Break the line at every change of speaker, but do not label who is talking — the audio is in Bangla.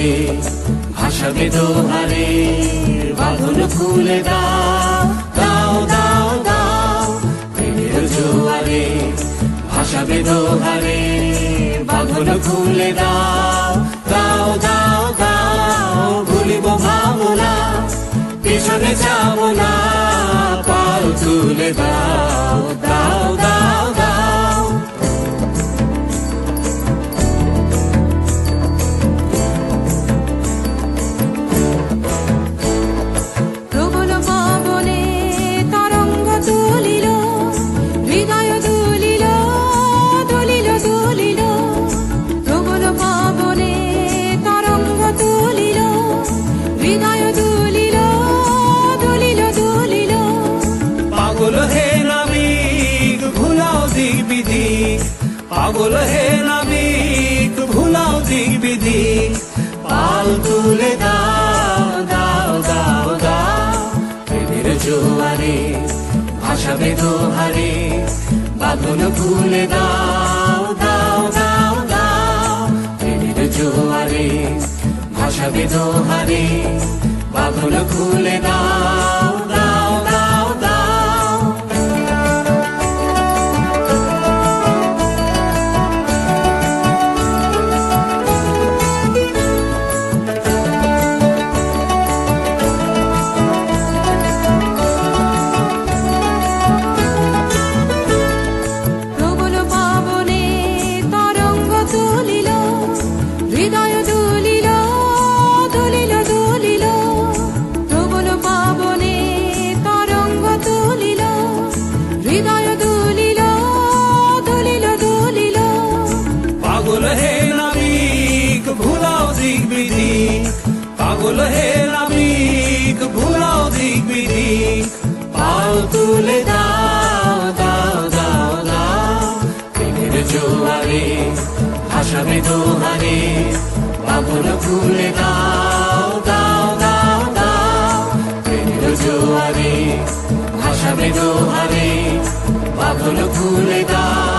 জোয়ারে ভাসাবে দোহারে, বাঁধন খুলে দাও দাও দাও দাও। প্রেমের জোয়ারে ভাসাবে দোহারে, বাঁধন খুলে দাও দাও দাও দাও। ভুলিব ভাবনা, পিছনে যাব না, পাল তুলে দাও দাও দাও দাও।
প্রবল পবনে তরঙ্গ তুলিল, হৃদয় দুলিল দুলিল দুলিল। প্রবল পবনে তরঙ্গ তুলিল, হৃদয় দুলিল দুলিল দুলিল।
পাগল হে নাবিক ভুলাও দিক বিদিক, পাগল হে নাবিক ভুলাও দিক বিদিক। পাল তুলে দাও দাও দাও দাও। প্রেমের জোয়ারে ভাসাবে দোহারে, বাঁধন খুলে দাও দাও দাও দাও। প্রেমের জোয়ারে ভাসাবে দোহারে, বাঁধন খুলে দাও দাও দাও দাও।
প্রবল পবনে তরঙ্গ তুলিল, হৃদয় দুলিল দুলিল দুলিল। প্রবল পবনে তরঙ্গ তুলিল, হৃদয় দুলিল দুলিল দুলিল।
পাগল হে নাবিক ভুলাও দিক বিদিক, পাগল হে নাবিক ভুলাও দিক বিদিক। পাল তুলে দাও দাও দাও দাও। প্রেমের জোয়ারে ভাসাবে দোহারে, বাঁধন খুলে দাও দাও দাও দাও। প্রেমের জোয়ারে ভাসাবে দোহারে, বাঁধন খুলে দাও।